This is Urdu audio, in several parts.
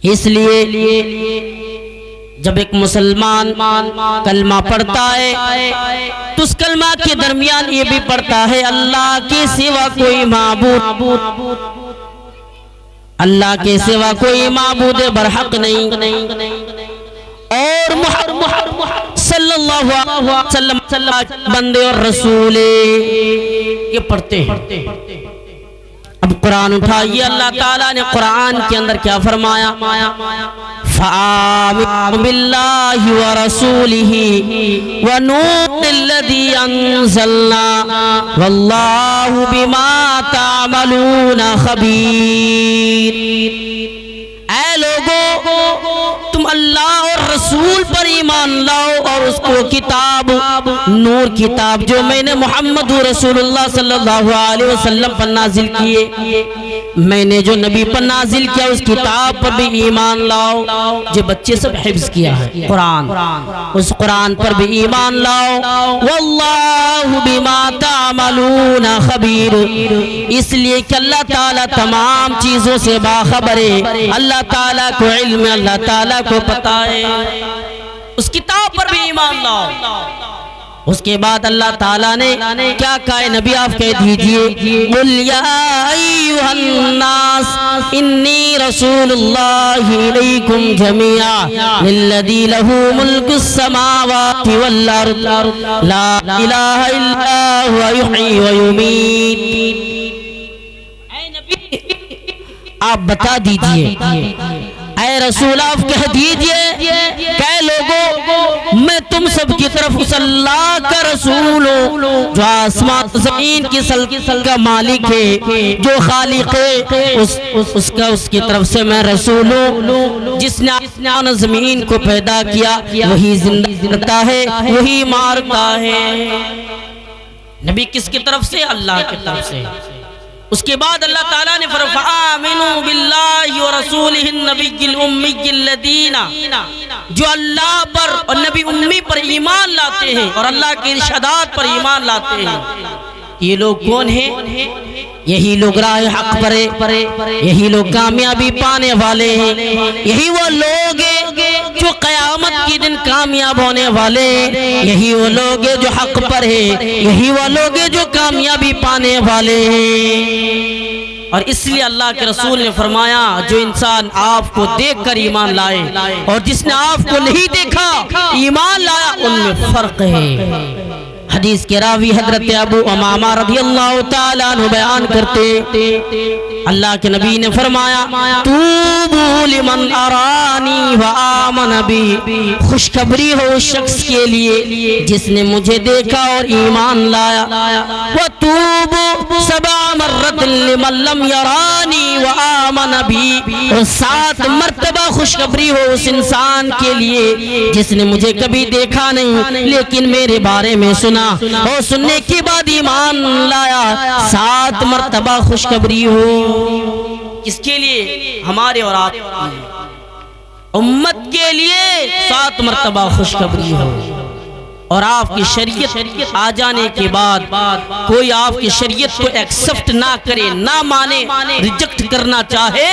اس لیے جب ایک مسلمان کلمہ پڑھتا ہے تو اس کلمہ کے درمیان یہ بھی پڑھتا ہے اللہ کے سوا کوئی معبود، اللہ کے سوا کوئی معبود برحق نہیں، اور محمد صلی اللہ علیہ وسلم بندے اور رسول یہ پڑھتے ہیں۔ اب قرآن اٹھائیے، اللہ تعالیٰ نے قرآن کے اندر کیا فرمایا؟ فآمنوا باللہ ورسولہ ونور الذی انزلنا واللہ بما تعملون خبیر۔ اے لوگو تم اللہ اور رسول پر ایمان لاؤ اور اس کو کتاب، نور کتاب جو میں نے محمد رسول اللہ صلی اللہ علیہ وسلم پر نازل کیے، میں نے جو نبی پر نازل کیا اس کتاب پر بھی ایمان لاؤ۔ جو بچے سب حفظ کیا ہے قرآن، اس قرآن پر بھی ایمان لاؤ۔ واللہ بما تعملون خبیر، اس لیے کہ اللہ تعالیٰ تمام چیزوں سے باخبر ہے، اللہ تعالیٰ کو علم ہے، اللہ تعالیٰ کو پتہ ہے۔ اس کتاب پر بھی ایمان لاؤ۔ اس کے بعد اللہ تعالیٰ نے کیا کہا؟ نبی آپ کہہ دیجئے قُلْ يَا أَيُّهَا النَّاسِ إِنِّي رَسُولُ اللَّهِ إِلَيْكُمْ جَمِيعًا لِلَّذِي لَهُ مُلْكُ السَّمَاوَاتِ وَالْأَرْضِ لَا إِلَهَ إِلَّا هُوَ يُحْيِي وَيُمِيتُ۔ اے نبی آپ بتا دیجئے، اے رسول آپ کہہ دیجئے کہ لوگوں میں تم سب کی طرف اس اللہ کا رسول ہوں جو آسمان زمین کی سلطنت کا مالک ہے، جو خالق ہے، اس کی طرف سے میں رسول ہوں۔ جس نے آسمان و زمین کو پیدا کیا وہی زندہ کرتا ہے، وہی مارتا ہے۔ نبی کس کی طرف سے؟ اللہ کی طرف سے۔ اس کے بعد اللہ تعالیٰ نے فرمایا فآمنوا باللہ ورسولہ النبی الامی الذین، جو اللہ پر اور نبی امی پر ایمان لاتے ہیں اور اللہ کی ارشادات پر ایمان لاتے ہیں۔ یہ لوگ کون ہیں؟ یہی لوگ راہ حق پر، یہی لوگ کامیابی پانے والے ہیں، یہی وہ لوگ ہیں جو قیامت کی دن کامیاب ہونے والے ہیں، یہی وہ لوگ ہیں جو حق پر ہیں، یہی وہ لوگ ہیں جو کامیابی پانے والے ہیں۔ اور اس لیے اللہ کے رسول نے فرمایا جو انسان آپ کو دیکھ کر ایمان لائے اور جس نے آپ کو نہیں دیکھا ایمان لایا، ان میں فرق ہے۔ حدیث کے راوی حضرت ابو امامہ رضی اللہ تعالیٰ عنہ بیان کرتے، اللہ کے نبی نے فرمایا توبوا لمن ارانی وآمن بی، خوشخبری ہو اس شخص کے لیے جس نے مجھے دیکھا اور ایمان لایا۔ وتوبوا 7 مرات لمن لم یرانی وآمن بی، اور 7 مرتبہ خوشخبری ہو اس انسان کے لیے جس نے مجھے کبھی دیکھا نہیں لیکن میرے بارے میں سنا اور سننے کے بعد ایمان لایا۔ 7 مرتبہ خوشخبری ہو کس کے لیے؟ ہمارے اور آپ امت کے لیے 7 مرتبہ خوشخبری ہو۔ اور آپ کی شریعت آ جانے کے بعد کوئی آپ کی شریعت کو ایکسپٹ نہ کرے، نہ مانے، ریجیکٹ کرنا چاہے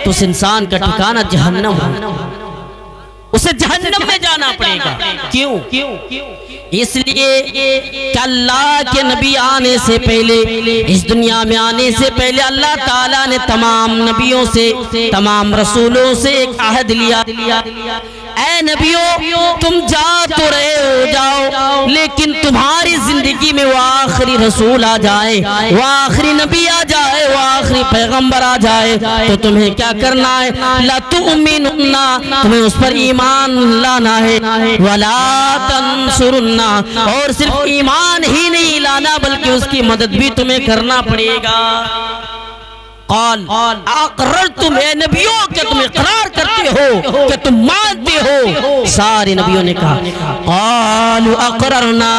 تو اس انسان کا ٹھکانہ جہنم ہے، اسے جہنم میں جانا پڑے گا۔ کیوں؟ اس لیے کہ اللہ کے نبی آنے سے پہلے، اس دنیا میں آنے سے پہلے اللہ تعالیٰ نے تمام نبیوں سے، تمام رسولوں سے ایک عہد لیا، اے نبیوں تم جا تو رہے ہو جاؤ، لیکن تمہاری زندگی میں وہ آخری رسول آ جائے، وہ آخری نبی آ جائے، وہ آخری پیغمبر آ جائے تو تمہیں کیا کرنا ہے؟ لَتُؤْمِنُنَّ، تمہیں اس پر ایمان لانا ہے، وَلَا تَنْصُرُنَّ، اور صرف ایمان ہی نہیں لانا بلکہ اس کی مدد بھی تمہیں کرنا پڑے گا۔ قال اقررتم، اے نبیوں کہ تم اقرار کرتے ہو، کہ تم مانتے ہو؟ سارے نبیوں نے کہا قالوا اقررنا،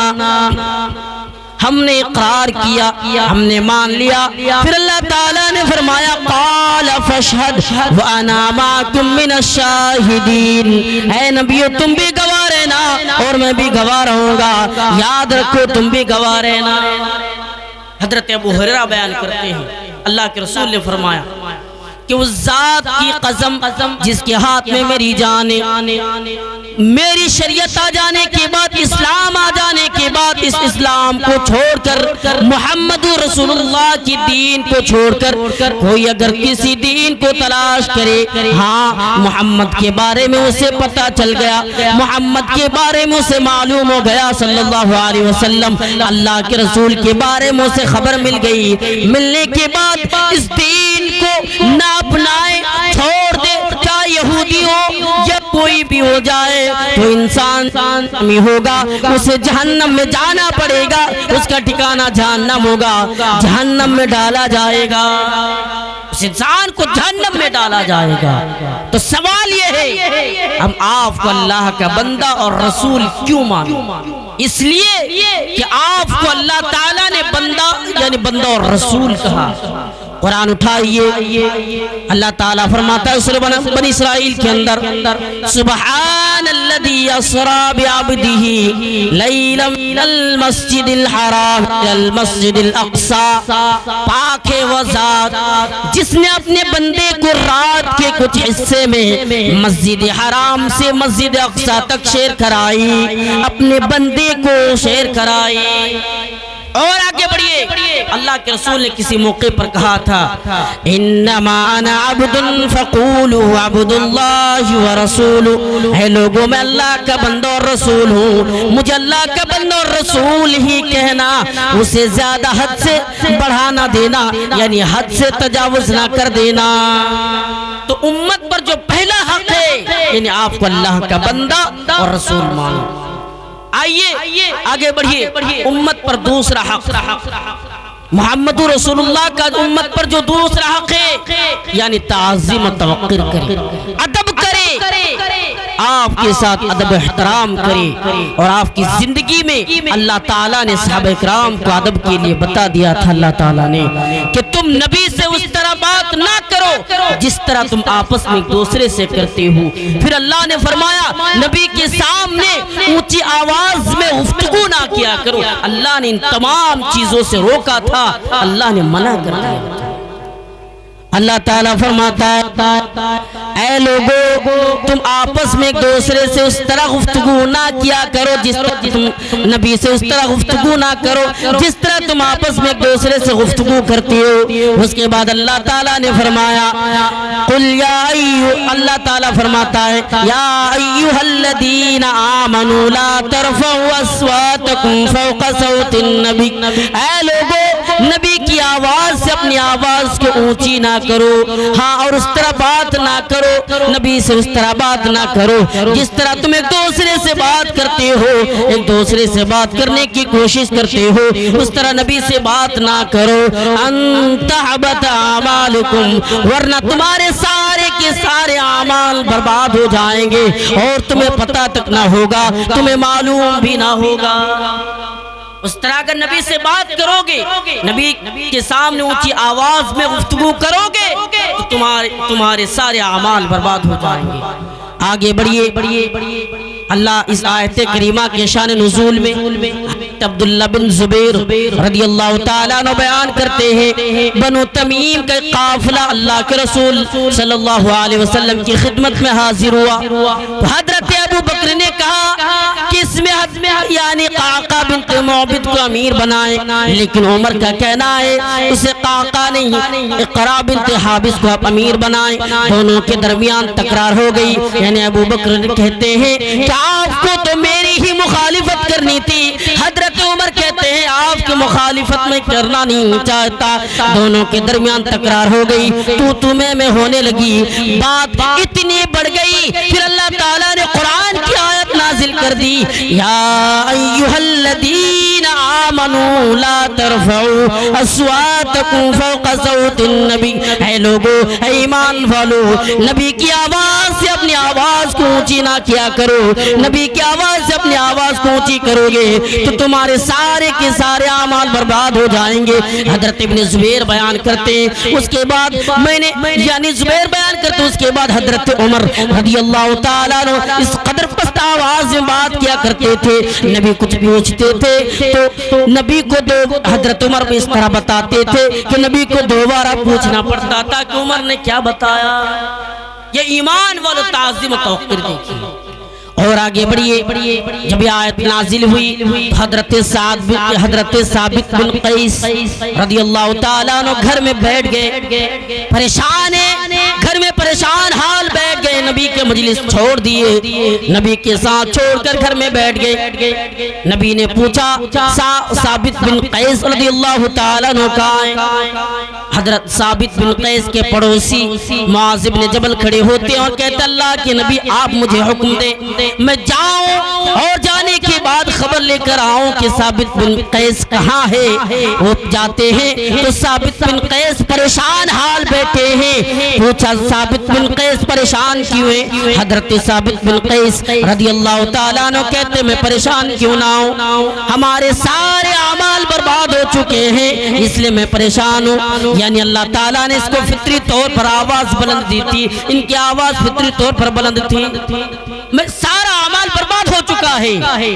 ہم نے اقرار کیا، ہم نے مان لیا۔ پھر اللہ تعالیٰ نے فرمایا قال فاشهد وانا معكم من الشاہدین، اے نبیوں تم بھی گواہ رہنا اور میں بھی گواہ رہوں گا، یاد رکھو تم بھی گواہ رہنا۔ حضرت ابو ہریرہ بیان کرتے ہیں اللہ کے رسول نے فرمایا کہ اس ذات کی قسم جس کے ہاتھ میں میری جان ہے، میری شریعت آ جانے کے بعد، اسلام آ جانے کے بعد، اس اسلام کو چھوڑ کر، محمد رسول اللہ کی دین کو چھوڑ کر کوئی اگر کسی دین کو تلاش کرے، ہاں محمد کے بارے میں اسے پتہ چل گیا، محمد کے بارے میں اسے معلوم ہو گیا صلی اللہ علیہ وسلم، اللہ کے رسول کے بارے میں اسے خبر مل گئی، ملنے کے بعد اس دین کو نہ اپنائے، چھوڑ دے، چاہے یہودی ہو یا کوئی بھی ہو جائے تو انسان میں ہوگا، اسے جہنم میں جانا پڑے گا، اس کا ٹھکانہ جہنم ہوگا، جہنم میں ڈالا جائے گا، اس انسان کو جہنم میں ڈالا جائے گا۔ تو سوال یہ ہے ہم آپ کو اللہ کا بندہ اور رسول کیوں مانیں؟ اس لیے کہ آپ کو اللہ تعالیٰ نے بندہ یعنی بندہ اور رسول کہا۔ قرآن اٹھائیے، اللہ تعالیٰ فرماتا ہے سورہ بنی اسرائیل کے اندر، سبحان الذی اسری بعبدہ لیلا من المسجد الحرام الی المسجد الاقصی، پاک ہے وہ ذات جس نے اپنے بندے کو رات کے کچھ حصے میں مسجد حرام سے مسجد اقصی تک سیر کرائی، اپنے بندے کو سیر کرائی۔ اور آگے بڑھئے، اللہ کے رسول نے کسی موقع پر کہا تھا، انما انا عبد فقولوا عبد اللہ ورسول، اے لوگوں میں اللہ کا بندہ اور رسول ہوں، مجھے اللہ کا بندہ اور رسول ہی کہنا، اسے زیادہ حد سے بڑھانا دینا یعنی حد سے تجاوز نہ کر دینا۔ تو امت پر جو پہلا حق ہے یعنی آپ کو اللہ کا بندہ اور رسول مانو۔ آئیے آگے بڑھئے، امت پر دوسرا حق، محمد رسول اللہ کا امت پر جو دوسرا حق ہے یعنی تعظیم و توقیر کرے، ادب کرے، آپ کے ساتھ ادب احترام کرے۔ اور آپ کی زندگی میں اللہ تعالیٰ نے صحابہ کرام کو ادب کے لیے بتا دیا تھا، اللہ تعالیٰ نے کہ تم نبی سے اس طرح بات نہ کرو جس طرح تم آپس میں ایک دوسرے سے کرتے ہو۔ پھر اللہ نے فرمایا نبی کے سامنے اونچی آواز میں گفتگو نہ کیا کرو، اللہ نے ان تمام چیزوں سے روکا تھا، اللہ نے منع کر دیا تھا۔ اللہ تعالیٰ فرماتا ہے اے لوگو تم آپس میں ایک دوسرے سے اس طرح گفتگو نہ کیا کرو جس طرح تم نبی سے اس طرح گفتگو نہ کرو جس طرح تم آپس میں ایک دوسرے سے گفتگو کرتے ہو۔ اس کے بعد اللہ تعالیٰ نے فرمایا قل یا اللہ تعالیٰ فرماتا ہے یا ایھا الذین آمنوا لا ترفعوا اصواتکم فوق صوت النبی، اے لوگو نبی کی آواز سے اپنی آواز کو اونچی نہ کرو، ہاں اور اس طرح بات نہ کرو، نبی سے اس طرح بات نہ کرو جس طرح تم ایک دوسرے سے بات کرتے ہو، ایک دوسرے سے بات کرنے کی کوشش کرتے ہو اس طرح نبی سے بات نہ کرو، ان تحبط اعمالکم، ورنہ تمہارے سارے کے سارے اعمال برباد ہو جائیں گے اور تمہیں پتہ تک نہ ہوگا، تمہیں معلوم بھی نہ ہوگا۔ اس طرح اگر نبی سے بات کرو گے، نبی کے سامنے اونچی آواز میں گفتگو کرو گے تو تمہارے سارے اعمال برباد ہو جائیں گے۔ آگے بڑھئے، اللہ اس آیت کریمہ کے شان نزول میں عبداللہ بن زبیر رضی اللہ تعالیٰ عنہ بیان کرتے ہیں بنو تمیم کا قافلہ اللہ کے رسول صلی اللہ علیہ وسلم کی خدمت میں حاضر ہوا، حضرت ابو بکر نے کہا کہ اس میں یعنی قعقاع بنت معبد کو امیر بنائیں، لیکن عمر کا کہنا ہے اسے قعقاع نہیں اقراء بنت حابس کو آپ امیر بنائیں۔ دونوں کے درمیان تکرار ہو گئی، یعنی ابو بکر کہتے ہیں کہ آپ کو تو میری ہی مخالفت کرنی تھی، حضرت عمر کہتے ہیں آپ کی مخالفت میں کرنا نہیں چاہتا۔ دونوں کے درمیان تکرار ہو گئی، تو میں ہونے لگی، بات اتنی بڑھ گئی، پھر اللہ تعالیٰ نے قرآن کی آیت نازل کر دی یا ایھا الذین آمنوا لا ترفعوا اصواتکم فوق صوت النبی، اے لوگو اے ایمان والو نبی کی آواز سے اپنی آواز کو اونچی نہ کیا کرو. نبی کی آواز سے اپنی آواز کو اونچی کرو گے تو تمہارے سارے کے سارے اعمال برباد ہو جائیں گے. حضرت ابن زبیر بیان کرتے ہیں, اس کے بعد یعنی زبیر بیان کرتے اس کے بعد حضرت عمر رضی اللہ تعالیٰ عنہ اس قدر پست آواز میں بات کیا کرتے تھے. نبی کچھ پوچھتے تھے تو نبی کو حضرت عمر بھی اس طرح بتاتے تھے کہ نبی کو دوبارہ پوچھنا پڑتا تھا کہ عمر نے کیا بتایا. یہ ایمان والو تعظیم و توقیر دیکھیے. اور آگے بڑھیے, جب یہ آیت نازل ہوئی حضرت ثابت بن قیس رضی اللہ تعالیٰ عنہ گھر میں بیٹھ گئے, پریشان ہیں, گھر میں پریشان حال بیٹھ گئے. نبی کے مجلس چھوڑ دیے, نبی کے ساتھ چھوڑ کر گھر میں بیٹھ گئے. نبی نے پوچھا ثابت بن قیس رضی اللہ تعالیٰ عنہ کہاں ہیں؟ حضرت ثابت بن قیس کے پڑوسی معاذ بن جبل کھڑے ہوتے ہیں اور کہتے اللہ کے نبی آپ مجھے حکم دیں میں جاؤں اور جانے کے بعد خبر لے کر آؤں کہ ثابت بن قیس کہاں ہے. وہ جاتے ہیں تو ثابت بن قیس پریشان حال بیٹھے ہیں. پوچھا ثابت بن قیس پریشان کیوں ہیں؟ حضرت ثابت بن قیس رضی اللہ تعالیٰ عنہ کہتے میں پریشان کیوں نہ ہوں, ہمارے سارے اعمال برباد ہو چکے ہیں اس لیے میں پریشان ہوں. یعنی اللہ تعالیٰ نے اس کو فطری طور پر آواز بلند دی تھی, ان کی آواز فطری طور پر بلند تھی. میں سارا اعمال برباد ہو چکا ہے.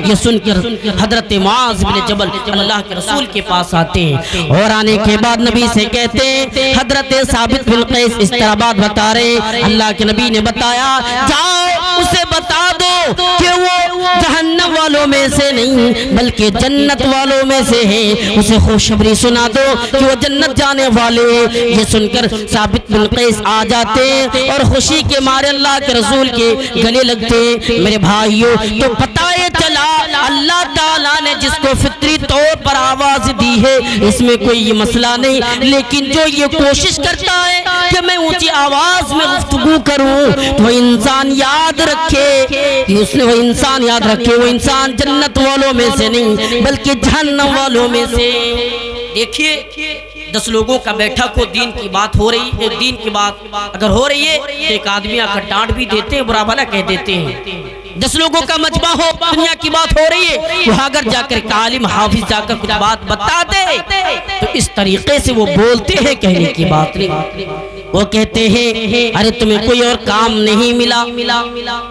یہ سن کر حضرت معاذ بن جبل اللہ کے رسول کے پاس آتے ہیں اور آنے کے بعد نبی سے کہتے ہیں حضرت ثابت بن قیس اس طرح بات بتا رہے ہیں. اللہ کے نبی نے بتایا جاؤ اسے بتا دو کہ وہ جہنم والوں میں سے نہیں بلکہ جنت والوں میں سے ہے. اسے خوشخبری سنا دو کہ وہ جنت جانے والے. یہ سن کر ثابت بن قیس آ جاتے ہیں اور خوشی کے مارے اللہ کے رسول کے گلے لگتے. میرے بھائیوں تو پتہ یہ چلا اللہ تعالیٰ نے جس کو فطری طور پر آواز دی ہے اس میں کوئی یہ مسئلہ نہیں, لیکن جو یہ کوشش کرتا ہے کہ میں اونچی آواز میں گفتگو کروں تو انسان یاد رکھے وہ انسان جنت والوں میں سے نہیں بلکہ جہنم والوں میں سے. دیکھیے 10 لوگوں کا بیٹھا کو دین کی بات ہو رہی ہے, دین کی بات اگر ہو رہی ہے تو ایک آدمی آ کر ڈانٹ بھی دیتے ہیں, برا بھلا کہہ دیتے ہیں. 10 لوگوں کا مجمع ہو, دنیا کی بات ہو رہی ہے, وہاں اگر جا کر ایک عالم حافظ جا کر کچھ بات بتا دے تو اس طریقے سے وہ بولتے ہیں کہنے کی بات نہیں. وہ کہتے ہیں ارے تمہیں کوئی اور کام نہیں ملا,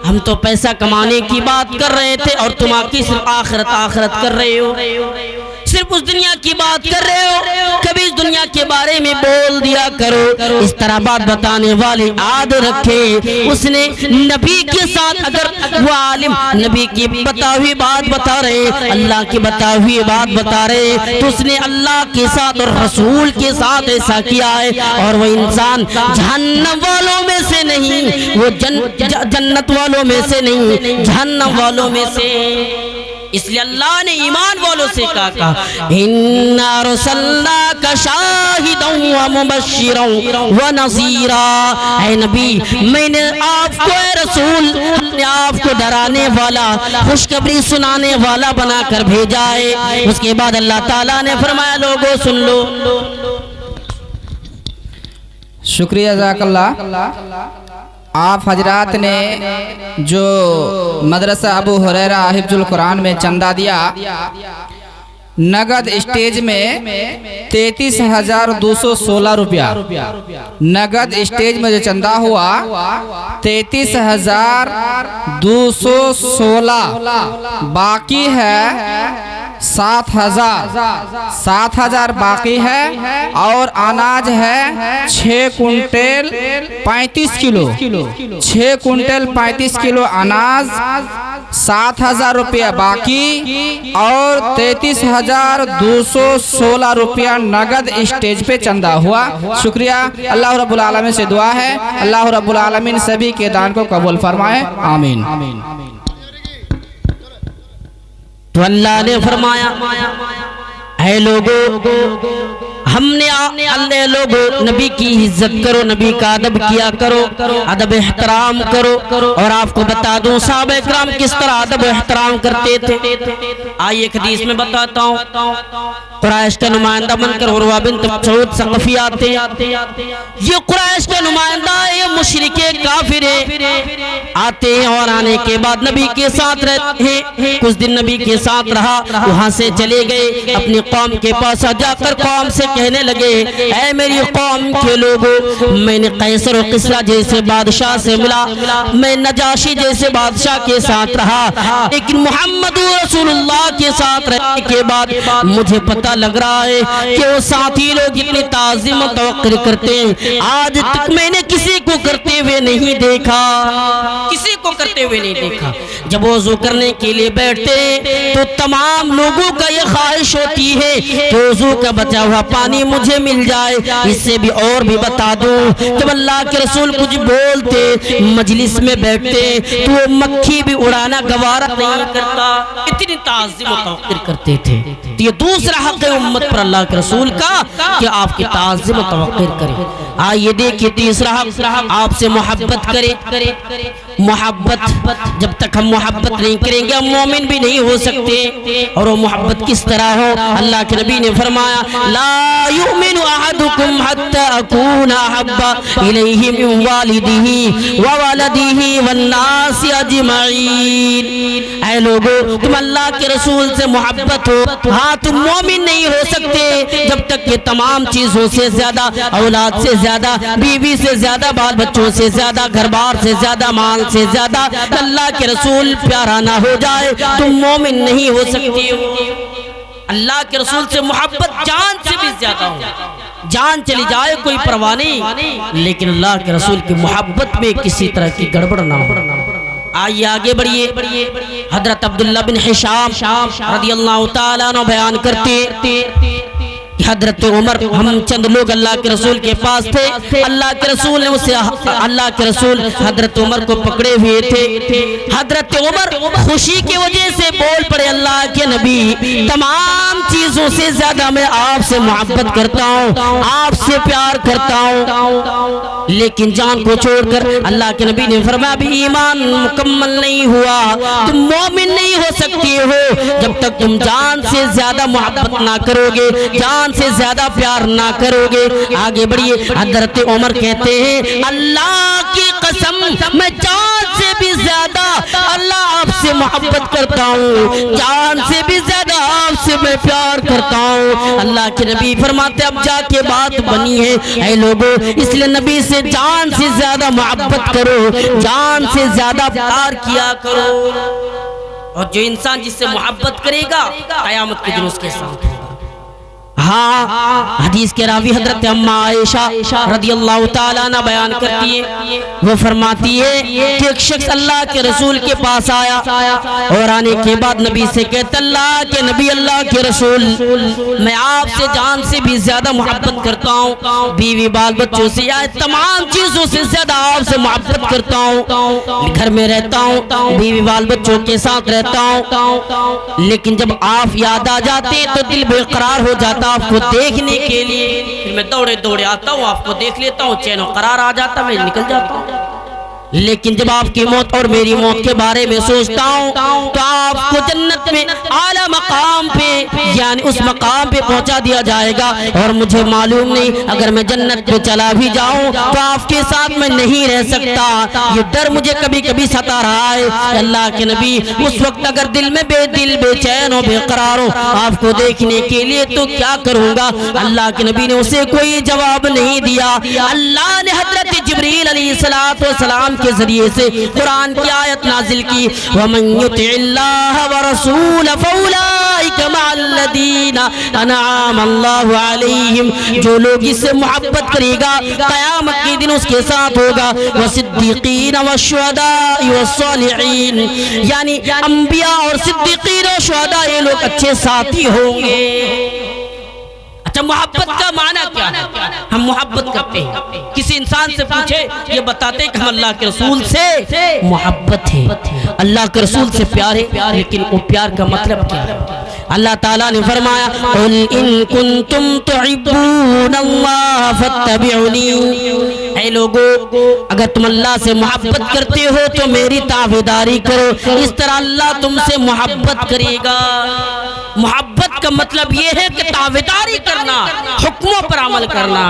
ہم تو پیسہ کمانے کی بات کر رہے تھے اور تم آکی صرف آخرت کر رہے ہو, صرف اس دنیا کی بات کر رہے ہو, کبھی اس دنیا کے بارے میں بول دیا کرو. اس طرح بات بتانے والے یاد رکھے اس نے نبی کے ساتھ اگر وہ عالم نبی کی بتا ہوئی بات بتا رہے, اللہ کی بتا ہوئی بات بتا رہے تو اس نے اللہ کے ساتھ اور رسول کے ساتھ ایسا کیا ہے اور وہ انسان جہنم والوں میں سے نہیں, وہ جنت والوں میں سے نہیں, جہنم والوں میں سے. اس لیے اللہ نے ایمان والوں سے کہا اِنَّا رُسَلْنَاكَ شَاهِدًا وَمُبَشِّرًا وَنَذِيرًا. اے نبی میں نے آپ کو اے رسول اپنے آپ کو ڈرانے والا خوشخبری سنانے والا بنا کر بھیجا ہے. اس کے بعد اللہ تعالیٰ نے فرمایا لوگوں سن لو. شکریہ جزاک اللہ. آپ حضرات نے جو مدرسہ ابو ہریرہ حفظ القرآن میں چندہ دیا نگد اسٹیج میں 33,216 روپیہ, نگد اسٹیج میں جو چندہ ہوا 33,216, باقی ہے 7,000 باقی ہے اور اناج ہے 6 کنٹل 35 کلو, 6 کنٹل 35 کلو اناج, 7,000 روپیہ باقی اور 33,216 روپیہ نگد اسٹیج پہ چندہ ہوا. شکریہ. اللہ رب العالمین سے دعا ہے اللہ رب العالمین سبھی کے دان کو قبول فرمائے, آمین. تو اللہ نے فرمایا اے لوگو ہم نے اللہ لوگوں نبی کی عزت کرو، نبی کا ادب کیا کرو، ادب احترام کرو۔ اور آپ کو بتا دوں صحابہ کرام کس طرح ادب احترام کرتے تھے۔ آئیے ایک حدیث میں بتاتا ہوں، قریش کا نمائندہ بن کر عروہ بنت مسعود ثقفی آتے ہیں۔ یہ قریش کا نمائندہ ہے، یہ مشرک کافر ہے، آتے ہیں اور آنے کے بعد نبی کے ساتھ رہتے ہیں۔ کچھ دن نبی کے ساتھ رہا، وہاں سے چلے گئے اپنی قوم کے پاس، جا کر قوم سے کہنے لگے اے میری قوم کے لوگوں، میں نے قیصر و قسرا جیسے بادشاہ سے ملا، میں نجاشی جیسے بادشاہ کے ساتھ رہا، لیکن محمد رسول اللہ کے ساتھ رہنے کے بعد مجھے پتہ لگ رہا ہے کہ وہ ساتھی لوگ اتنی تعظیم و توقیر کرتے ہیں، آج تک میں نے کسی کو کرتے ہوئے نہیں دیکھا، کسی کو کرتے ہوئے نہیں دیکھا۔ جب وضو کرنے کے لیے بیٹھتے تو تمام لوگوں کا یہ خواہش ہوتی ہے کہ وضو کا بچا ہوا پانی مجھے مل جائے۔ اس سے بھی اور بھی بتا دوں، جب اللہ کے رسول کچھ بولتے، مجلس میں بیٹھتے تو وہ مکھی بھی اڑانا گوارا نہیں کرتا، اتنی تعظیم و توقیر کرتے تھے۔ یہ دوسرا حق ہے امت پر اللہ کے رسول کا کہ آپ کی تعظیم و توقیر کریں۔ آئیے دیکھیے تیسرا حق، آپ سے محبت کرے۔ محبت، جب تک ہم محبت نہیں کریں گے ہم مومن بھی نہیں ہو سکتے۔ اور وہ محبت کس طرح ہو؟ اللہ کے نبی نے فرمایا لا یؤمن احدکم حتی اکون احب الیہ من والدہ وولدہ والناس اجمعین۔ اے لوگو تم اللہ کے رسول سے محبت ہو، ہاں تم مومن نہیں ہو سکتے جب تک کہ تمام چیزوں سے زیادہ، اولاد سے زیادہ، بیوی سے زیادہ، بال بچوں سے زیادہ، گھر بار سے زیادہ، مال سے زیادہ اللہ کے رسول پیارا نہ ہو جائے تم مومن نہیں ہو سکتے ہو۔ اللہ کے رسول سے محبت جان سے بھی زیادہ ہو، جان چلی جائے کوئی پرواہ نہیں، لیکن اللہ کے رسول کی محبت میں کسی طرح کی گڑبڑ نہ ہو۔ آئیے آگے بڑھیے۔ حضرت عبداللہ بن حشام رضی اللہ تعالیٰ عنہ بیان کرتے حضرت عمر، ہم چند لوگ اللہ کے رسول کے پاس تھے، اللہ کے رسول نے اسے، اللہ کے رسول حضرت عمر کو پکڑے ہوئے تھے۔ حضرت عمر خوشی کی وجہ سے بول پڑے اللہ کے نبی تمام چیزوں سے زیادہ میں آپ سے محبت کرتا ہوں، آپ سے پیار کرتا ہوں، لیکن جان کو چھوڑ کر اللہ کے نبی نے فرمایا ابھی ایمان مکمل نہیں ہوا، تم مومن نہیں ہو سکتے ہو جب تک تم جان سے زیادہ محبت نہ کرو گے، جان سے زیادہ پیار نہ کرو گے۔ آگے بڑھیے۔ حضرت عمر کہتے ہیں اللہ کی قسم میں جان سے بھی زیادہ اللہ آپ سے محبت کرتا ہوں، جان سے بھی زیادہ آپ سے میں پیار کرتا ہوں۔ اللہ کے نبی فرماتے اب جا کے بات بنی ہے، اے لوگو اس لیے نبی سے جان سے زیادہ محبت کرو، جان سے زیادہ پیار کیا کرو۔ اور جو انسان جس سے محبت کرے گا قیامت کے دن اس کے ساتھ ہوگا۔ ہاں حدیث کے راوی حضرت اماں عائشہ رضی اللہ تعالیٰ عنہ بیان کرتی ہے، وہ فرماتی ہے کہ ایک شخص اللہ کے رسول کے پاس آیا اور آنے کے بعد نبی سے کہتا اللہ کے نبی، اللہ کے رسول میں آپ سے جان سے بھی زیادہ محبت کرتا ہوں، بیوی بال بچوں سے یا تمام چیزوں سے زیادہ آپ سے محبت کرتا ہوں، گھر میں رہتا ہوں، بیوی بال بچوں کے ساتھ رہتا ہوں، لیکن جب آپ یاد آ جاتے تو دل بے قرار ہو جاتا آپ کو دیکھنے کے لیے، پھر میں دوڑے دوڑے آتا ہوں، آپ کو دیکھ لیتا ہوں، چین و قرار آ جاتا میں نکل جاتا ہوں۔ لیکن جب آپ کی موت اور میری موت کے بارے میں سوچتا ہوں تو آپ کو جنت میں اعلیٰ مقام پہ یعنی اس مقام پہ پہنچا دیا جائے گا، اور مجھے معلوم نہیں اگر میں جنت پہ چلا بھی جاؤں تو آپ کے ساتھ میں نہیں رہ سکتا، یہ ڈر مجھے کبھی کبھی ستا رہا ہے۔ اللہ کے نبی اس وقت اگر دل میں بے دل بے چین ہو بے قرار ہو آپ کو دیکھنے کے لیے تو کیا کروں گا؟ اللہ کے نبی نے اسے کوئی جواب نہیں دیا۔ اللہ نے حضرت جبریل علیہ السلام کے ذریعے سے قرآن کی آیت نازل کی وَمَن يُطِعِ اللَّهَ وَرَسُولَهُ فَأُولَٰئِكَ مَعَ الَّذِينَ أَنْعَمَ اللَّهُ عَلَيْهِمْ، جو لوگ اس سے محبت کرے گا قیامت کے دن اس کے ساتھ ہوگا، وَصِدِّقِينَ وَالشُّهَدَاءِ وَالصَّالِحِينَ، یعنی انبیاء اور صدیقین اور شہداء یہ لوگ اچھے ساتھی ہوں گے۔ اچھا محبت کا معنی کیا ہے؟ ہم محبت کرتے ہیں، کسی انسان سے پوچھے یہ بتاتے ہیں کہ ہم اللہ کے رسول سے محبت ہے، اللہ کے رسول سے پیار ہے، لیکن وہ پیار کا مطلب کیا ہے؟ اللہ تعالیٰ نے فرمایا قل ان کنتم تحبون اللہ فاتبعونی، اے لوگو اگر تم اللہ سے محبت کرتے ہو تو میری تابعداری کرو، اس طرح اللہ تم سے محبت کرے گا۔ محبت کا مطلب یہ ہے کہ تابعداری کرنا، حکموں پر عمل کرنا۔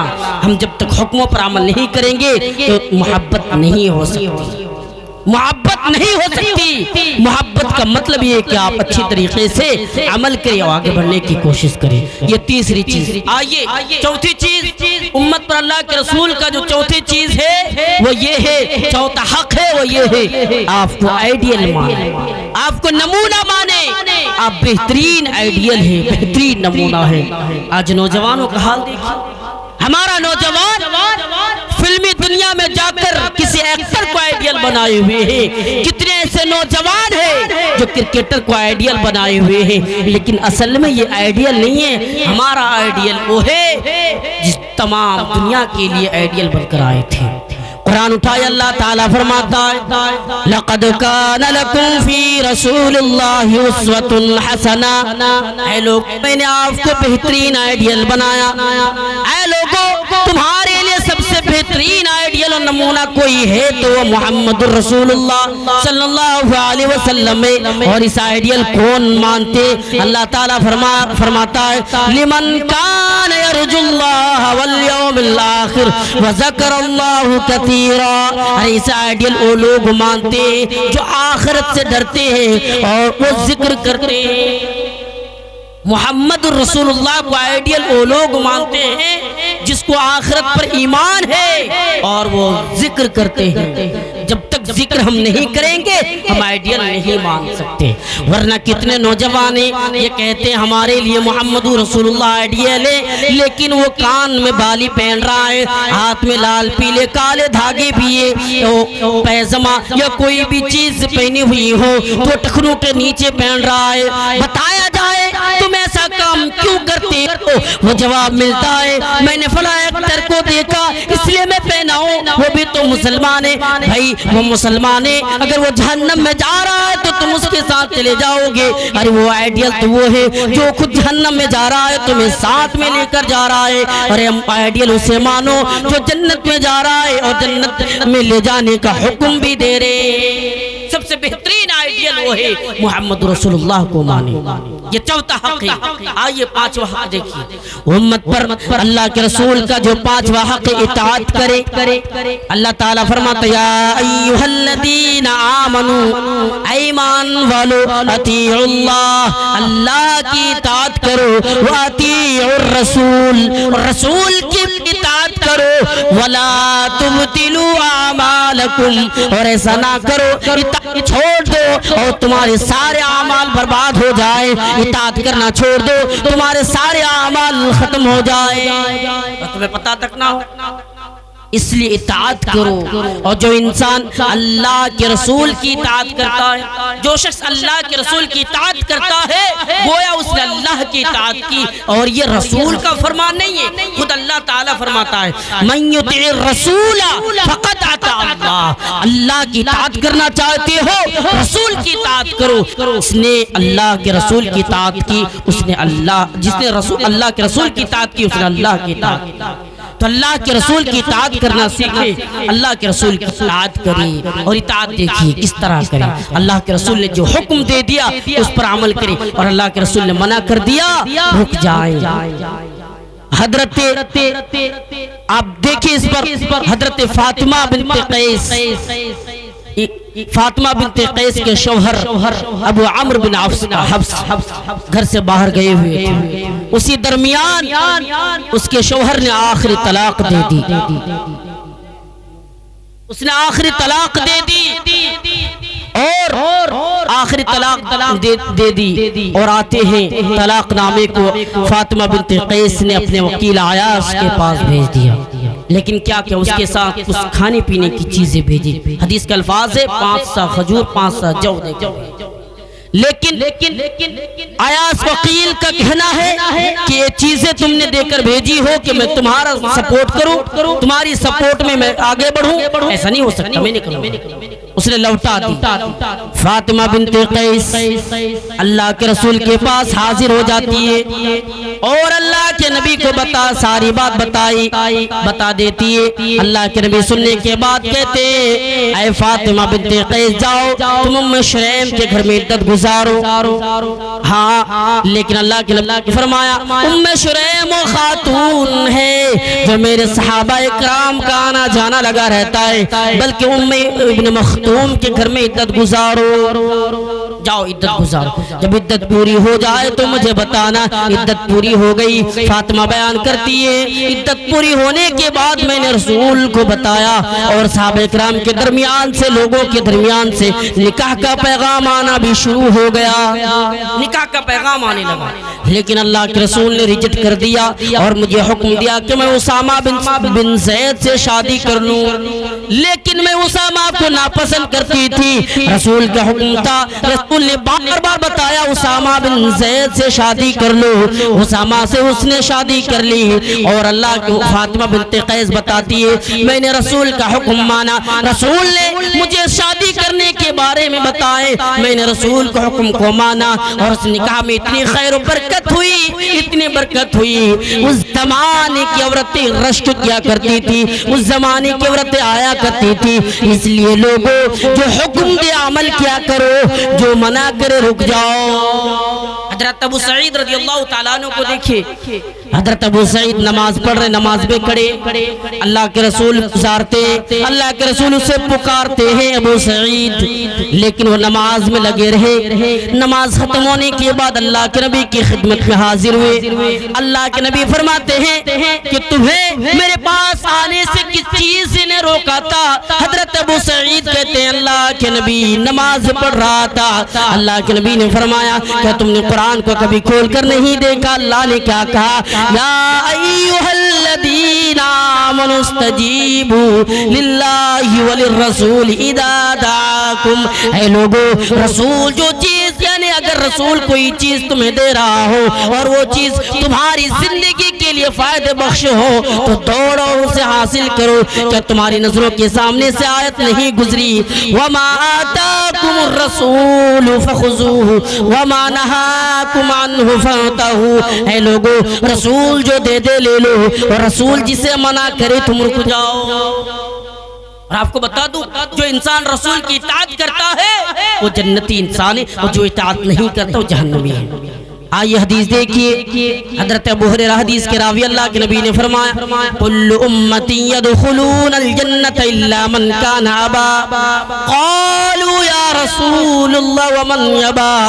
ہم جب تک حکموں پر عمل نہیں کریں گے تو محبت نہیں ہو سکتی، محبت نہیں ہو سکتی۔ محبت کا مطلب یہ ہے کہ آپ اچھی طریقے سے عمل کریں اور آگے بڑھنے کی کوشش کریں۔ یہ تیسری چیز۔ آئیے چوتھی چیز، امت پر اللہ کے رسول کا جو چوتھی چیز ہے وہ یہ ہے، چوتھا حق ہے وہ یہ ہے، آپ کو آئیڈیل مانے، آپ کو نمونہ مانے۔ آپ بہترین آئیڈیل ہے، بہترین نمونہ ہے۔ آج نوجوانوں کا حال دیکھیں، ہمارا نوجوان فلمی دنیا میں جا کر کسی ایکٹر کو آئیڈیل بنائے ہوئے ہیں۔ کتنے ایسے نوجوان ہیں جو کرکٹر کو آئیڈیل بنائے ہوئے ہیں، لیکن اصل میں یہ آئیڈیل نہیں ہے۔ ہمارا آئیڈیل وہ ہے جس تمام دنیا کے لیے آئیڈیل بن کر آئے تھے۔ قرآن اٹھائے اللہ تعالیٰ فرماتا ہے لَقَدْ كَانَ لَكُمْ فِي رَسُولِ اللَّهِ أُسْوَةٌ حَسَنَةٌ، اے لوگ میں نے آپ کو بہترین آئیڈیل بنایا۔ اے لوگوں تمہارے لیے سب سے بہترین آئیڈیل اور نمونہ کوئی ہے تو وہ محمد الرسول اللہ صلی اللہ علیہ وسلم ہے۔ اور اس آئیڈیل کون مانتے؟ اللہ تعالیٰ فرماتا ہے لِمَنْ كَانَ يَرْجُو اللَّهَ وَالْيَوْمِ الْآخِرِ وَذَكَرَ اللَّهُ كَثِيرًا۔ اس آئیڈیل وہ لوگ مانتے ہیں جو آخرت سے ڈرتے ہیں اور وہ ذکر کرتے ہیں۔ محمد الرسول اللہ کو آئیڈیل وہ لوگ مانتے ہیں جس کو آخرت پر ایمان ہے اور وہ ذکر کرتے ہیں۔ جب تک ذکر ہم نہیں کریں گے ہم آئیڈیل نہیں مان سکتے۔ ورنہ کتنے نوجوان یہ کہتے ہیں ہمارے لیے محمد رسول اللہ آئیڈیل ہے، لیکن وہ کان میں بالی پہن رہا ہے، ہاتھ میں لال پیلے کالے دھاگے بھی ہے، پیجامہ یا کوئی بھی چیز پہنی ہوئی ہو تو ٹخنوں کے نیچے پہن رہا ہے۔ بتایا جائے تم ایسا کام کیوں کرتے ہو؟ وہ جواب ملتا ہے میں نے فلاں ایکٹر کو دیکھا اس لیے میں پہنا ہوں، وہ بھی تو مسلمان ہے۔ بھائی وہ مسلمان ہے، اگر وہ جہنم میں جا رہا ہے تو تم اس کے ساتھ چلے جاؤ گے؟ ارے وہ آئیڈیل تو وہ ہے جو خود جہنم میں جا رہا ہے تمہیں ساتھ میں لے کر جا رہا ہے۔ ارے ہم آئیڈیل اسے مانو جو جنت میں جا رہا ہے اور جنت میں لے جانے کا حکم بھی دے رہے۔ سب سے بہترین آئیڈیل وہ ہے محمد رسول اللہ کو مانے۔ یہ چوتھا حق ہے۔ آئیے پانچواں حق دیکھیے، امت پر اللہ کے رسول کا جو پانچواں حق اطاعت کرے۔ اللہ تعالیٰ فرماتا یا ایھا الذین آمنوا، ایمان والو اطیعوا اللہ، اللہ کی اطاعت کرو، واطیعوا الرسول، رسول کی اطاعت کرو، ولا تبطلوا اعمالکم، اور ایسا نہ کرو چھوڑ دو اور تمہارے سارے اعمال برباد ہو جائے۔ اطاعت کرنا چھوڑ دو تمہارے سارے اعمال ختم ہو جائے اور تمہیں پتہ تک نہ ہو۔ اس لیے اطاعت کرو۔ اور جو انسان اللہ کے رسول کی اطاعت کرتا ہے، جو شخص اللہ کے رسول کی اطاعت کرتا ہے گویا اس نے اللہ کی اطاعت کی، اور یہ رسول کا فرمان نہیں ہے، خود اللہ تعالیٰ فرماتا ہے من یطع الرسول فقد اطاع اللہ، اللہ کی اطاعت کرنا چاہتے ہو رسول کی اطاعت کرو۔ اس نے اللہ کے رسول کی اطاعت کی، اس نے جس نے اللہ کے رسول کی اطاعت کی اس نے اللہ کی اطاعت کی۔ تو اللہ کے رسول کی اطاعت کرنا سیکھے، اللہ کے رسول کی اطاعت کرے، اور اطاعت دیکھیے کس طرح کرے۔ اللہ کے رسول نے جو حکم دے دیا اس پر عمل کرے، اور اللہ کے رسول نے منع کر دیا رک جائے۔ حضرت آپ دیکھیں اس پر حضرت فاطمہ بنت قیس، فاطمہ بنت قیس کے شوہر ابو عمرو بن حفص گھر سے باہر گئے ہوئے تھے، اسی درمیان اس کے شوہر نے آخری طلاق دے دی، اس نے آخری طلاق دے دی اور آخری طلاق دے دی، اور آتے ہیں طلاق نامے کو فاطمہ بنت قیس نے اپنے وکیل عیاش کے پاس بھیج دیا، لیکن کیا کہ اس کے ساتھ کچھ کھانے پینے کی چیزیں بھیجی۔ حدیث کا الفاظ ہے 5 سا کھجور 5 سا جو دے گا، لیکن عیاش وکیل کا کہنا ہے کہ یہ چیزیں تم نے دے کر بھیجی ہو کہ میں تمہارا سپورٹ کروں، تمہاری سپورٹ میں آگے بڑھوں، ایسا نہیں ہو سکتا، میں نہیں کروں۔ اس نے لوٹا دی۔ فاطمہ بنت قیس اللہ کے رسول کے پاس حاضر ہو جاتی ہے اور اللہ کے نبی کو ساری بات بتا دیتی ہے۔ اللہ کے نبی سننے کے بعد کہتے ہیں اے فاطمہ بنت قیس جاؤ تم ام شریم کے گھر میں عدت گزارو۔ ہاں لیکن اللہ کے نبی نے فرمایا ام شریم وہ خاتون ہے جو میرے صحابہ اکرام کا آنا جانا لگا رہتا ہے، بلکہ ام ابن مختوم کے گھر میں عدت گزارو، جاؤ عدت گزارو، جب عدت پوری ہو جائے تو مجھے بتانا۔ عدت پوری ہو گئی، فاطمہ بیان کرتی ہے عدت پوری ہونے کے بعد میں نے رسول کو بتایا اور صحابہ اکرام کے درمیان سے لوگوں کے درمیان سے نکاح کا پیغام آنا بھی شروع ہو گیا، نکاح کا پیغام آنے لگا، لیکن اللہ کے رسول نے ریجیکٹ کر دیا اور مجھے حکم دیا کہ میں اسامہ بن زید سے شادی کر لوں، لیکن میں اسامہ کو ناپسند کرتی تھی۔ رسول کا حکم تھا، رسول نے بار بار بتایا اسامہ بن زید سے شادی کر لو، اسامہ سے اس نے شادی کر لی اور اللہ کی فاطمہ بنت قیس بتاتی ہے میں نے رسول کا حکم مانا، رسول نے مجھے شادی کرنے کے بارے میں بتائے، میں نے رسول کے حکم کو مانا اور اس نکاح میں اتنی خیر و برکت ہوئی، اتنی برکت ہوئی۔ اس زمانے کی عورتیں رشک کیا کرتی تھی، اس زمانے کی عورتیں آیا کرتی تھی، اس لیے لوگوں جو حکم دے عمل کیا کرو، جو منع کرے رک جاؤ۔ حضرت ابو سعید رضی اللہ تعالیٰ عنہ کو دیکھیے، حضرت ابو سعید نماز پڑھ رہے، نماز میں کھڑے، اللہ کے رسول گزارتے، اللہ کے رسول اسے پکارتے ہیں ابو سعید، لیکن وہ نماز میں لگے رہے۔ نماز ختم ہونے کے بعد اللہ کے نبی کی خدمت میں حاضر ہوئے، اللہ کے نبی فرماتے ہیں کہ تمہیں میرے پاس آنے سے کس چیز نے روکا تھا؟ حضرت ابو سعید کہتے ہیں اللہ کے نبی نماز پڑھ رہا تھا، اللہ کے نبی نے فرمایا کہ تم نے قرآن کو کبھی کھول کر نہیں دیکھا؟ اللہ نے کیا کہا؟ یا ایھا الذین آمنوا استجیبوا للہ وللرسول اذا دعاکم۔ اے لوگو، رسول جو چیز یعنی اگر رسول کوئی چیز تمہیں دے رہا ہو اور وہ چیز تمہاری زندگی کے لیے فائدہ بخش ہو تو دوڑو اسے حاصل کرو۔ کیا تمہاری نظروں کے سامنے سے آیت نہیں گزری وما آتاکم الرسول فخذوہ وما نہاکم عنہ فانتہوا؟ اے لوگو، رسول جو دے دے لے لو اور رسول جسے منع کرے تم رک جاؤ۔ اور آپ کو بتا دوں جو انسان رسول کی اطاعت کرتا ہے وہ جنتی انسان ہے، اور جو اطاعت نہیں کرتا وہ جہنمی ہے۔ آئیے حدیث دیکھیے، حضرت ابو ہریرہ حدیث کے راوی اللہ کے نبی نے فرمایا کل امتی يدخلون الجنة الا من كان ابا، قالوا یا رسول اللہ ومن یبا؟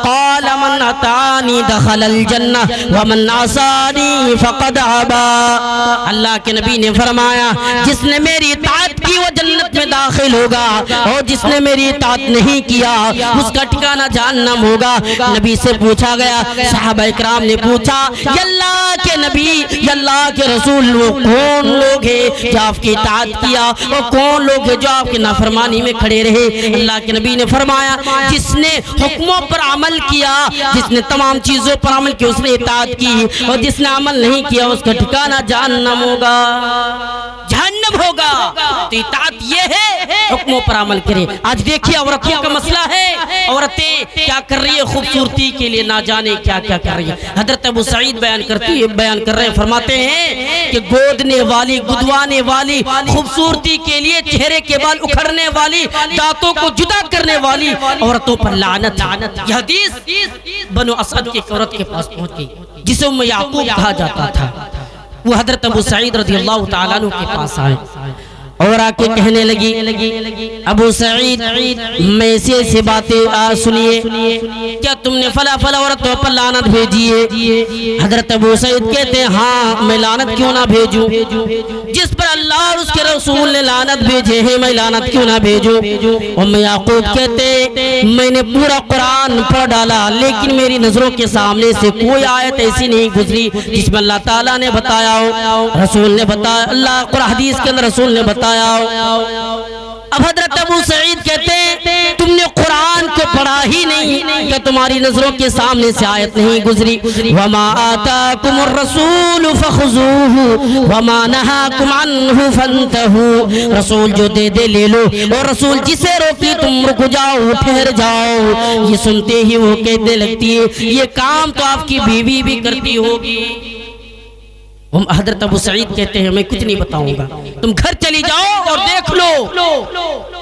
قال من اتانی دخل الجنہ ومن عصانی فقد ابا۔ اللہ کے نبی نے فرمایا جس نے میری اطاعت کی وہ جنت میں داخل ہوگا اور جس نے میری اطاعت نہیں کیا اس کا ٹھکانہ جہنم ہوگا۔ نبی سے پوچھا گیا، صحابہ اکرام نے پوچھا یا اللہ کے نبی یا اللہ کے رسول وہ کون لوگ ہیں جو آپ کی اطاعت کیا، وہ کون لوگ ہیں جو آپ کی نافرمانی میں کھڑے رہے؟ اللہ کے نبی نے فرمایا جس نے حکموں پر عمل کیا، جس نے تمام چیزوں پر عمل کیا اس نے اطاعت کی، اور جس نے عمل نہیں کیا اس کا ٹھکانہ جہنم ہوگا، جہنم ہوگا۔ تو اطاعت یہ ہے حکموں پر عمل کرے۔ آج دیکھیے عورتوں کا مسئلہ ہے، عورتیں کیا کر رہی ہے خوبصورتی کے لیے، نہ جانے کیا کیا کر رہی ہے۔ حضرت ابو سعید بیان کر رہے ہیں، فرماتے ہیں کہ گودنے والی، گدوانے والی، خوبصورتی کے لیے چہرے کے بال اکھڑنے والی، دانتوں کو جدا کرنے والی عورتوں پر لعنت۔ یہ حدیث بنو اسد کی عورت کے پاس پہنچ گئی جسے ام یعقوب کہا جاتا تھا۔ وہ حضرت ابو سعید رضی اللہ تعالیٰ عنہ کے پاس آئے اور آ کے کہنے لگی ابو سعید میں ایسی باتیں سنیے، کیا تم نے فلا فلا عورتوں پر لعنت بھیجی ہے؟ حضرت ابو سعید کہتے ہیں ہاں میں لعنت کیوں نہ بھیجوں، جس پر اللہ اور اس کے رسول نے لعنت بھیجے ہیں میں لعنت کیوں نہ بھیجوں؟ ام یعقوب کہتے میں نے پورا قرآن پڑھ ڈالا لیکن میری نظروں کے سامنے سے کوئی آیت ایسی نہیں گزری جس میں اللہ تعالیٰ نے بتایا ہو، رسول نے بتایا، اللہ قرآن حدیث کے اندر رسول نے بتایا ہو۔ اب حضرت ابو سعید کہتے ہیں تم نے قرآن کو پڑھا ہی نہیں، کہ تمہاری نظروں کے سامنے سے آیت نہیں گزری وما آتاکم الرسول فخذوہ وما نہاکم عنہ فانتہوا، رسول جو دے دے لے لو، اور رسول جسے روکی تم رک جاؤ، ٹھہر جاؤ۔ یہ سنتے ہی وہ کہتے لگتی ہے یہ کام تو آپ کی بیوی بھی کرتی ہوگی۔ حضرت ابو سعید کہتے ہیں میں کچھ نہیں بتاؤں گا، تم گھر چلی جاؤ اور دیکھ لو۔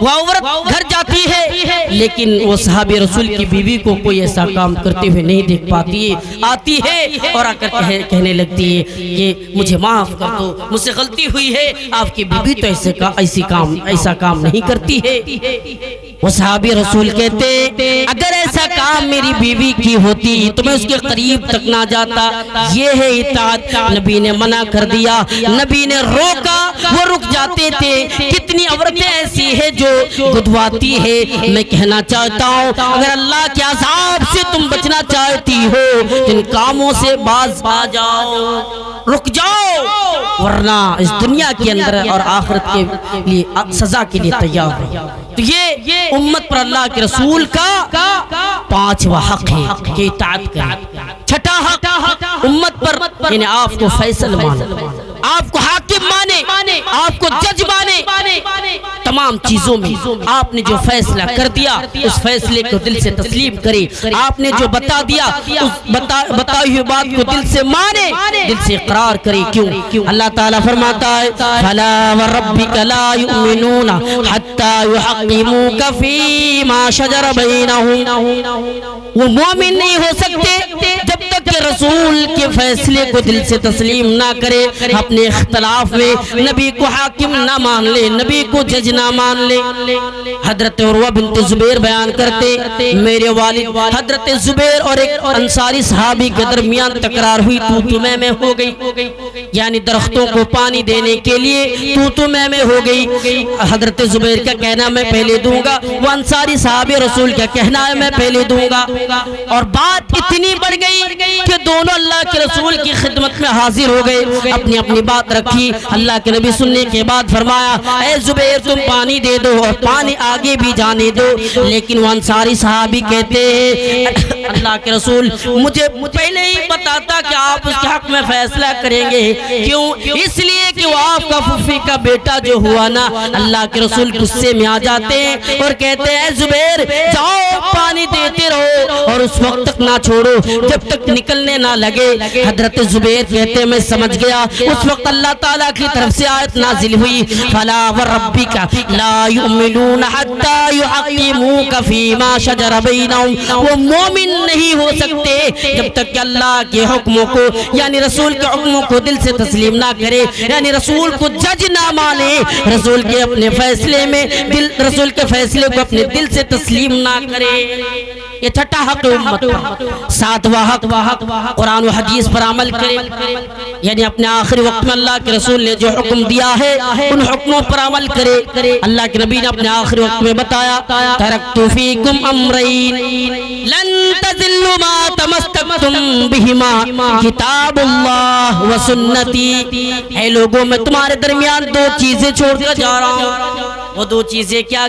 وہ عورت گھر جاتی ہے لیکن وہ صحابی رسول کی بیوی کو کوئی ایسا کام کرتے ہوئے نہیں دیکھ پاتی ہے، آتی ہے اور آ کر کہنے لگتی ہے کہ مجھے معاف کر دو، مجھ سے غلطی ہوئی ہے، آپ کی بیوی تو ایسا کام نہیں کرتی ہے۔ وہ صحابی رسول کہتے اگر ایسا کام میری بیوی کی ہوتی تو میں اس کے قریب تک نہ جاتا۔ یہ ہے اطاعت، نبی نے منع کر دیا، نبی نے روکا، وہ رک جاتے تھے۔ کتنی عورتیں ایسی ہیں جو گدواتی ہے۔ میں کہنا چاہتا ہوں اگر اللہ کے عذاب سے تم بچنا چاہتی ہو ان کاموں سے باز آ جاؤ، رک جاؤ، ورنہ اس دنیا کے اندر اور آخرت کے لیے سزا کے لیے تیار ہو۔ تو یہ امت پر اللہ کے رسول کا پانچواں حق ہے کہ اطاعت کریں۔ چھٹا حق امت پر یعنی آپ کو فیصل مانے، آپ کو حاکم مانے، آپ کو جج مانے۔ تمام چیزوں میں آپ نے جو فیصلہ کر دیا اس فیصلے کو دل سے تسلیم کرے، آپ نے جو بتا دیا اس بتائی ہوئی بات کو دل سے مانے، دل سے اقرار کرے۔ کیوں؟ اللہ تعالیٰ فرماتا ہے فَلَا وَرَبِّكَ لَا يُؤْمِنُونَ حَتَّى يُحَقِّمُوكَ فِي مَا شَجَرَ بَيْنَهُمْ، وہ مومن نہیں ہو سکتے جب تک کہ رسول کے فیصلے کو دل سے تسلیم نہ کرے، اپنے اختلاف میں نبی کو حاکم نہ مان لے، نبی کو جج نہ مان لے۔ حضرت عروہ بنت زبیر بیان کرتے میرے والد حضرت زبیر اور ایک انصاری صحابی کے درمیان تکرار ہوئی، تو میں ہو گئی، یعنی درختوں کو پانی دینے کے لیے تو میں ہو گئی۔ حضرت زبیر کا کہنا میں پہلے دوں گا، وہ انصاری صحابی رسول کا کہنا ہے میں پہلے دوں گا، اور بات اتنی بڑھ گئی کہ دونوں اللہ کے رسول کی خدمت میں حاضر ہو گئے، اپنی بات رکھی۔ اللہ کے نبی سننے کے بعد فرمایا اے زبیر تم پانی دے دو اور پانی آگے بھی جانے دو، لیکن وہ انصاری صحابی کہتے ہیں اللہ کے رسول مجھے پہلے ہی بتاتا کہ آپ اس کے حق میں فیصلہ کریں گے۔ کیوں؟ اس لیے کہ وہ آپ کا پھوپھی کا بیٹا جو ہوا نا، اللہ کے رسول غصے میں آ جاتے ہیں اور کہتے ہیں اے زبیر جاؤ پانی دیتے رہو اور اس وقت تک نہ چھوڑو جب تک نکلنے نہ لگے۔ حضرت زبیر کہتے میں سمجھ گیا۔ اس وقت اللہ تعالیٰ کی طرف سے آیت نازل ہوئی فَلَا وَرَبِّكَ لَا يُؤْمِنُونَ حَتَّى يُحَقِّمُوكَ فِي مَا شَجَرَ بَيْنَهُمْ، وہ مومن نہیں ہو سکتے جب تک کہ اللہ کے حکموں کو یعنی رسول کے حکموں کو دل سے تسلیم نہ کرے، یعنی رسول کو جج نہ مانے، رسول کے اپنے فیصلے میں رسول کے فیصلے کو اپنے دل سے تسلیم نہ کرے۔ یہ چھٹا حق امت پر۔ ساتواں حق قرآن و حدیث پر عمل کرے، یعنی اپنے آخری وقت میں اللہ کے رسول نے جو حکم دیا ہے ان حکموں پر عمل کرے۔ اللہ کے نبی نے اپنے آخری وقت میں بتایا ترکت فیکم امرین لن تضلوا ما تمسکتم بہما کتاب اللہ و سنتی، اے لوگوں میں تمہارے درمیان دو چیزیں چھوڑ کر جا رہا ہوں۔ وہ دو چیزیں کیا